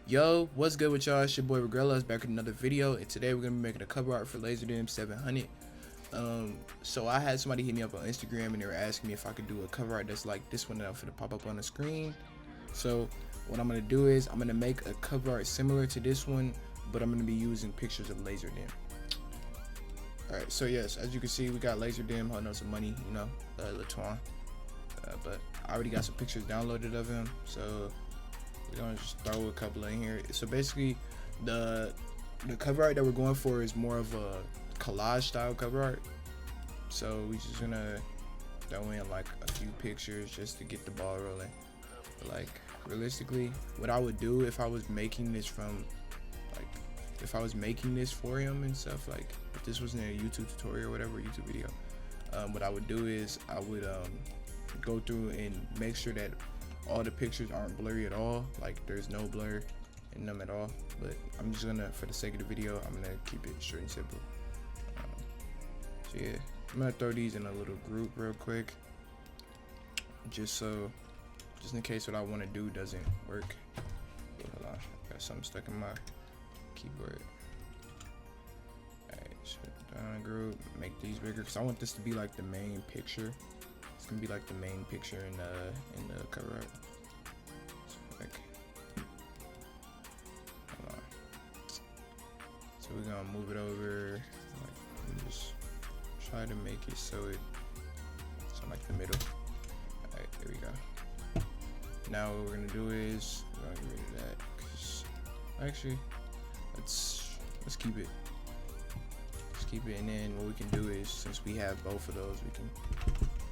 Yo, what's good with y'all? It's your boy Regrellas back with another video, and today we're gonna be making a cover art for Lazer 700. So I had somebody hit me up on Instagram and they were asking me if I could do a cover art that's like this one that I'm gonna pop up on the screen. So what I'm gonna do is I'm gonna make a cover art similar to this one, but I'm gonna be using pictures of Lazer. Alright, so yes, as you can see, we got Lazer holding up some money, you know, Latuan. But I already got some pictures downloaded of him, so we're gonna just throw a couple in here. So basically, the cover art that we're going for is more of a collage style cover art. So we just gonna throw in like a few pictures just to get the ball rolling. But like realistically, what I would do if I was making this from if I was making this for him and stuff, like if this wasn't a YouTube tutorial or whatever, YouTube video, what I would do is I would go through and make sure that all the pictures aren't blurry at all, like there's no blur in them at all. But I'm just gonna, for the sake of the video, I'm gonna keep it short and simple. So yeah, I'm gonna throw these in a little group real quick, just in case what I want to do doesn't work. Hold on, I got something stuck in my keyboard. Alright, so down a group, make these bigger because I want this to be like the main picture. It's gonna be like the main picture in the cover art. So like, hold on. So we're gonna move it over. Like, just try to make it so it's on like the middle. All right, there we go. Now what we're gonna do is we're gonna get rid of that. Cause actually, let's keep it. Let's keep it, and then what we can do is, since we have both of those, we can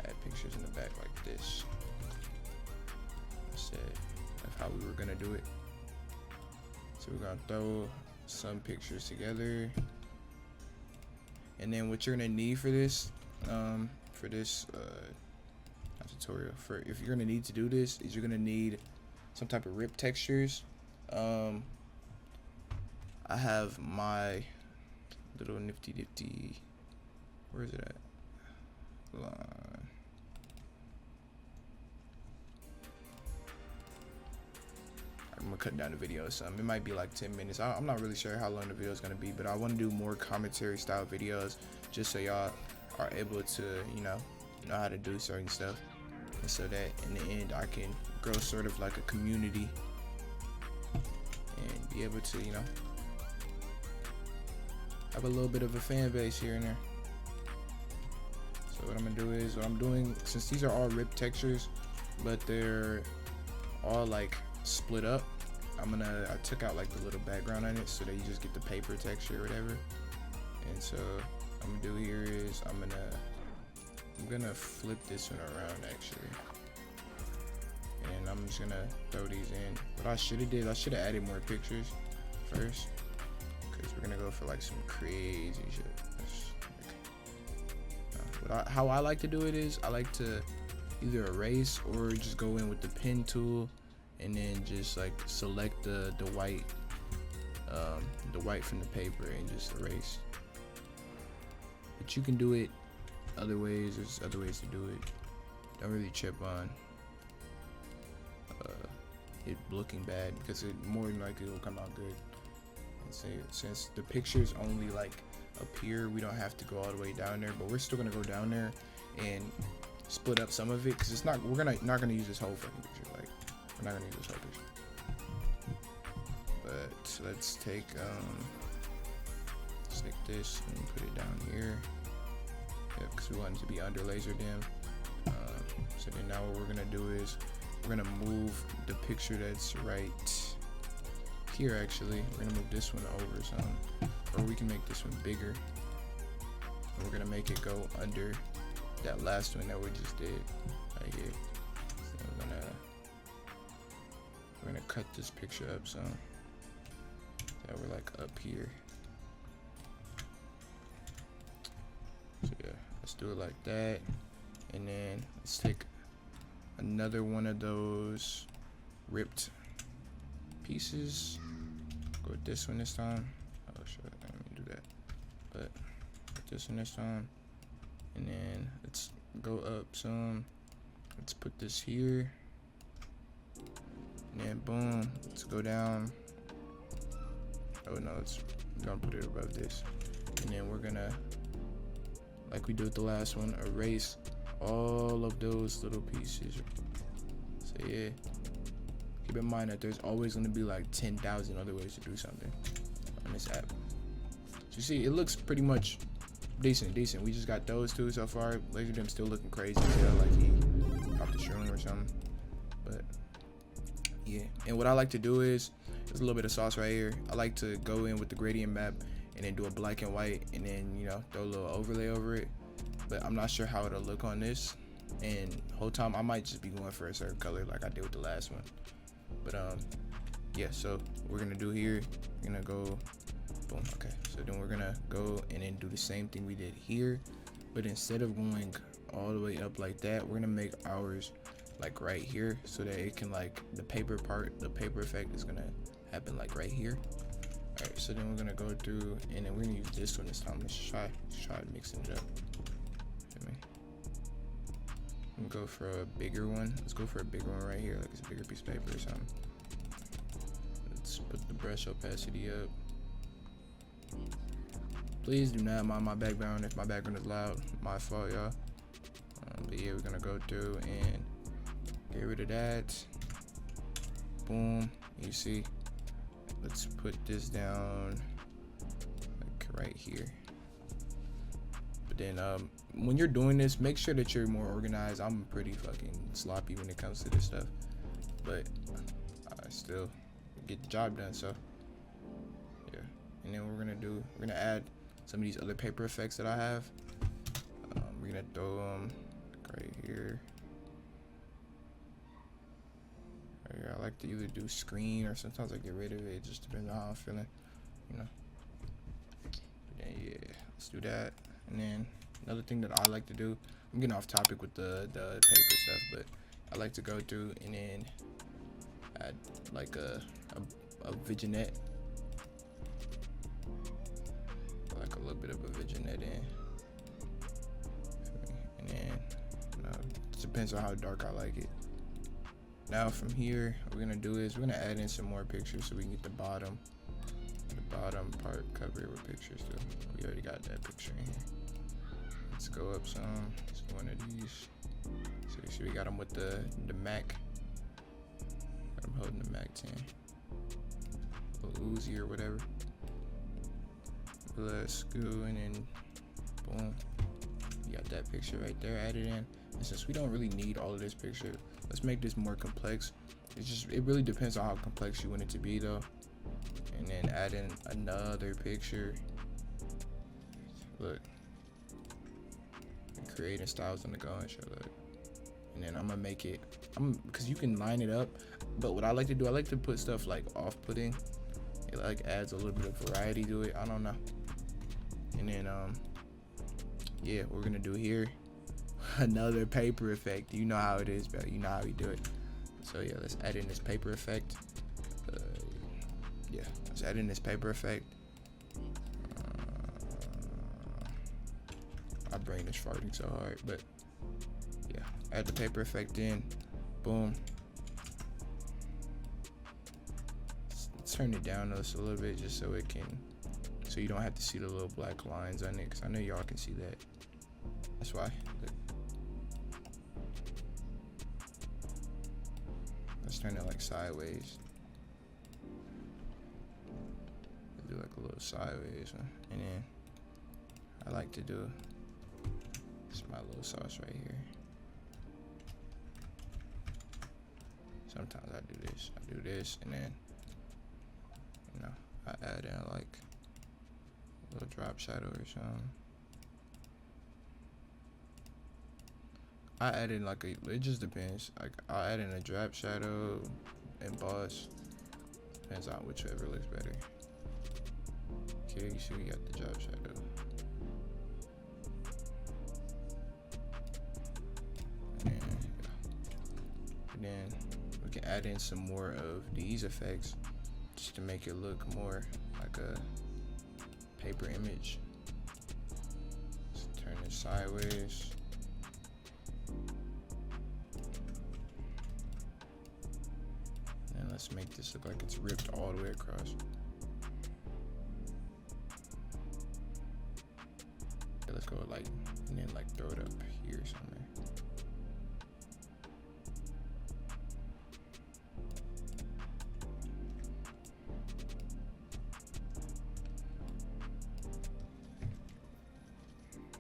add pictures in the back like this instead of how we were gonna do it. So we're gonna throw some pictures together, and then what you're gonna need for this tutorial, for if you're gonna need to do this, is you're gonna need some type of rip textures. I have my little nifty, where is it at? I'm gonna cut down the video some. It might be like 10 minutes. I'm not really sure how long the video is gonna be, but I want to do more commentary style videos just so y'all are able to know how to do certain stuff, and so that in the end I can grow sort of like a community and be able to have a little bit of a fan base here and there. So what I'm gonna do is, what I'm doing, since these are all rip textures but they're all like split up, I took out like the little background on it so that you just get the paper texture or whatever. And so what I'm gonna do here is I'm gonna flip this one around actually, and I'm just gonna throw these in. What I should have did, I should have added more pictures first, because we're gonna go for like some crazy shit. How I like to do it is I like to either erase or just go in with the pen tool and then just like select the white from the paper and just erase. But you can do it other ways. There's other ways to do it. Don't really trip on it looking bad, because it more than likely will come out good. And so, since the picture's only like up here, we don't have to go all the way down there, but we're still gonna go down there and split up some of it, because it's not, we're not gonna use this whole fucking picture. Like, we're not gonna use this whole picture. But let's take this and put it down here. Yeah, because we want it to be under Lazer. So then now what we're gonna do is we're gonna move the picture that's right here. Actually, we're gonna move this one over some, or we can make this one bigger, and we're gonna make it go under that last one that we just did right here. So we're gonna cut this picture up some, so we're like up here. So yeah, let's do it like that, and then let's take another one of those ripped pieces. Go with this one this time. Oh shit, I didn't mean to do that. But with this one this time, and then let's go up some. Let's put this here, and then boom, let's go down Oh no, we're gonna put it above this, and then we're gonna, like we did with the last one, erase all of those little pieces. So yeah, keep in mind that there's always gonna be like 10,000 other ways to do something on this app. So you see, it looks pretty much decent. We just got those two so far. Lazer still looking crazy, like he off the shroom or something. But yeah, and what I like to do is, there's a little bit of sauce right here. I like to go in with the gradient map and then do a black and white, and then, you know, throw a little overlay over it. But I'm not sure how it'll look on this, and the whole time I might just be going for a certain color like I did with the last one. But yeah, so what we're gonna do here, we're gonna go boom. Okay, so then we're gonna go and then do the same thing we did here, but instead of going all the way up like that, we're gonna make ours like right here, so that it can, like, the paper part, the paper effect is gonna happen like right here. All right, so then we're gonna go through, and then we're gonna use this one this time. Let's try mixing it up. Feel me? I'm gonna go for a bigger one. Let's go for a bigger one right here, like it's a bigger piece of paper or something. Let's put the brush opacity up. Please do not mind my background. If my background is loud, my fault, y'all. But yeah, we're gonna go through and get rid of that. Boom. You see, let's put this down like right here. But then when you're doing this, make sure that you're more organized. I'm pretty fucking sloppy when it comes to this stuff, but I still get the job done. So yeah, and then we're gonna add some of these other paper effects that I have. We're gonna throw them right here. I like to either do screen, or sometimes I get rid of it. It just depends on how I'm feeling, you know. But then yeah, let's do that. And then another thing that I like to do, I'm getting off topic with the paper stuff, but I like to go through and then add like a vignette, like a little bit of a vignette in. And then, you know, it depends on how dark I like it. Now from here, what we're gonna do is we're gonna add in some more pictures so we can get the bottom part covered with pictures too. We already got that picture in here. Let's go up some. Let's go one of these. So you see we got them with the Mac. Got them holding the Mac 10. A little Uzi or whatever. Let's go and then boom. You got that picture right there added in. And since we don't really need all of this picture, let's make this more complex. It really depends on how complex you want it to be though. And then add in another picture. Look. And creating styles on the go and shit. Look. And then I'm gonna make it, because you can line it up, but what I like to do, I like to put stuff like off-putting. It like adds a little bit of variety to it. I don't know. And then yeah, what we're gonna do here, another paper effect. You know how it is, but you know how we do it. So yeah, let's add in this paper effect. Yeah, let's add in this paper effect. My brain is farting so hard, but yeah, add the paper effect in. Boom. Let's turn it down just a little bit, just so it can, so you don't have to see the little black lines on it, because I know y'all can see that. That's why. Let's turn it like sideways. Do like a little sideways one. And then I like to do, it's my little sauce right here. Sometimes I do this, and then, you know, I add in like a little drop shadow or something. I add in like it just depends. Like I'll add in a drop shadow, emboss. Depends on whichever looks better. Okay, you see we got the drop shadow. And then we can add in some more of these effects just to make it look more like a paper image. Let's turn it sideways. And let's make this look like it's ripped all the way across. let's go like, and then like throw it up here somewhere.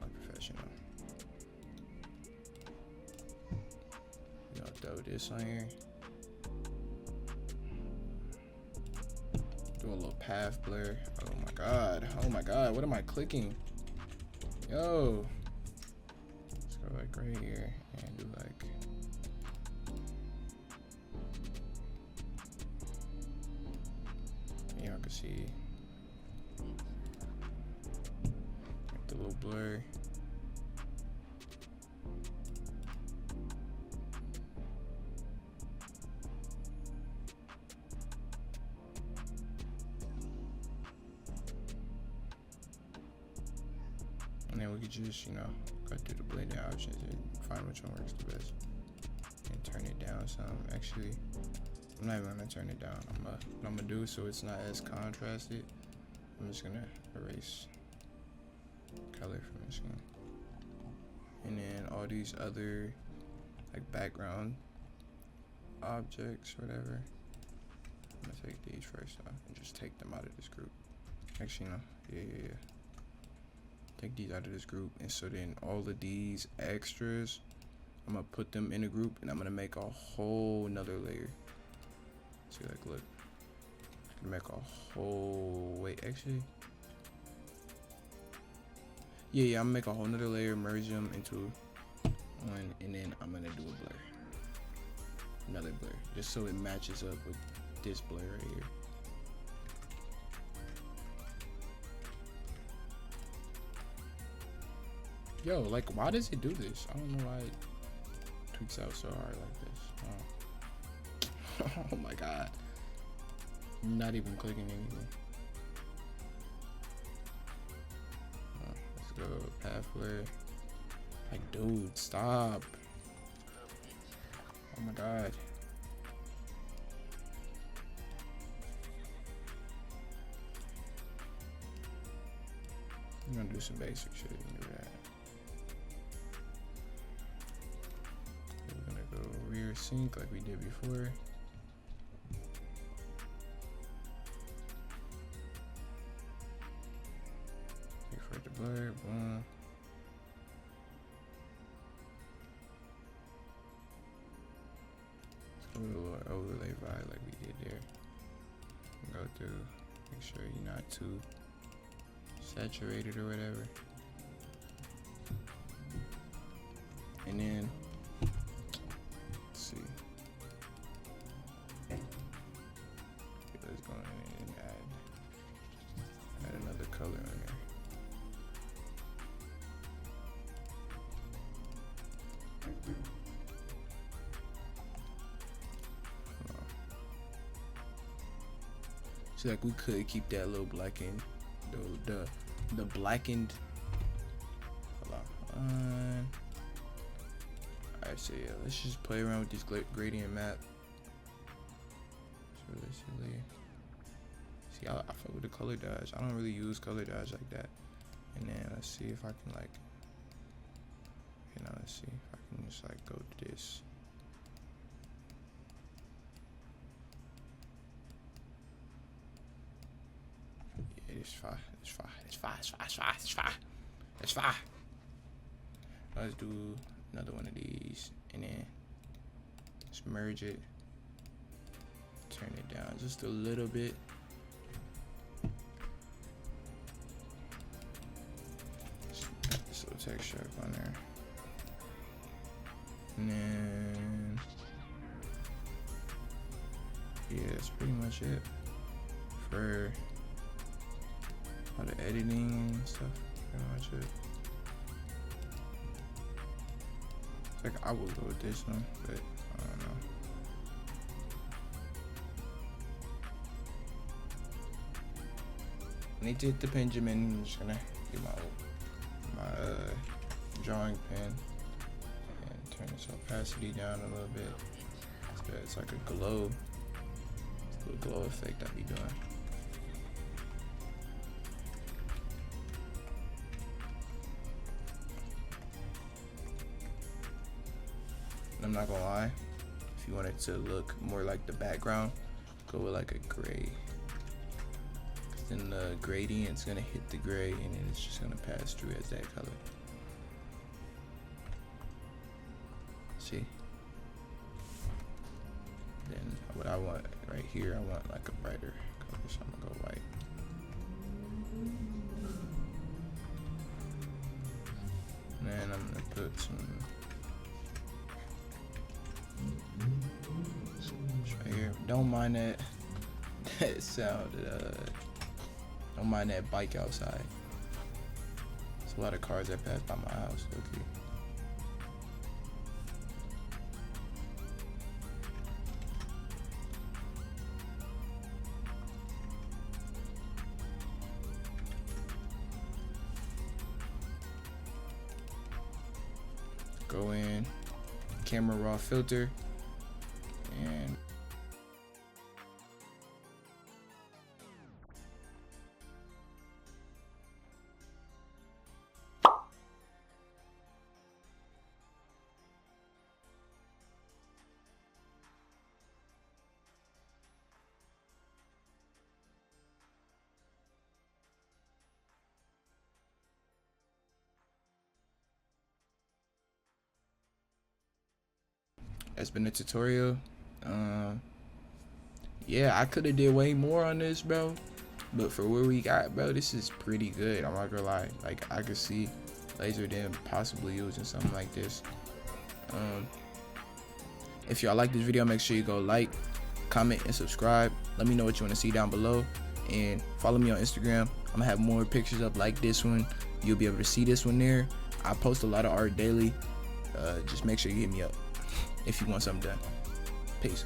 Unprofessional. You know, throw this on here. Do a little path blur. Oh my god. Oh my god. What am I clicking? Yo. Let's go like right here and do like. Y'all can see the little blur. And then we could just, you know, go through the blending options and find which one works the best. And turn it down some. Actually, I'm not even gonna turn it down. What I'm gonna do so it's not as contrasted, I'm just gonna erase color from this one. And then all these other like background objects, whatever. I'm gonna take these first off and just take them out of this group. Actually, no. Yeah. Take these out of this group, and so then all of these extras, I'm gonna put them in a group, and I'm gonna make a whole nother layer. See, like, look, I'm gonna make a whole. Wait, actually, yeah, I'm gonna make a whole nother layer, merge them into one, and then I'm gonna do a blur, another blur, just so it matches up with this blur right here. Yo, like, why does it do this? I don't know why it tweaks out so hard like this. Oh my god. I'm not even clicking anything. Let's go path blur. Like, dude, stop. Oh my god. I'm gonna do some basic shit and do that. Rear sync like we did before. Wait for it to blur, boom. Let's go with a little overlay vibe like we did there. Go through, make sure you're not too saturated or whatever. And then let's go in and add another color on there. See, like, we could keep that little blackened, the blackened. Hold on. Alright, so yeah, let's just play around with this gradient map. So basically, see, I fuck with the color dodge. I don't really use color dodge like that. And then let's see if I can, like, you know, let's see if I can just like go to this. Yeah, it's fine. It's fine. Let's do another one of these, and then just merge it, turn it down just a little bit. Just a little texture up on there, and then yeah, that's pretty much it for all the editing and stuff. Pretty much it. Like, I will go with this one, but I don't know. I need to hit the Benjamin. I'm just gonna get my drawing pen and turn this opacity down a little bit. So it's like a glow. It's a little glow effect I be doing. I'm not gonna lie. If you want it to look more like the background, go with like a gray. Then the gradient's gonna hit the gray, and then it's just gonna pass through as that color. See? Then what I want right here, I want like a brighter color, so I'm gonna go white. And then I'm gonna put some right here. Don't mind that sound. Don't mind that bike outside. There's a lot of cars that pass by my house. Okay. Go in, camera raw filter, and that's been the tutorial. Yeah, I could have did way more on this, bro, but for where we got, bro, this is pretty good. I'm not gonna lie. Like, I could see Lazer them possibly using something like this. If y'all like this video, make sure you go like, comment, and subscribe. Let me know what you want to see down below, and follow me on Instagram. I'm gonna have more pictures up like this one. You'll be able to see this one there. I post a lot of art daily. Just make sure you hit me up if you want something done. Peace.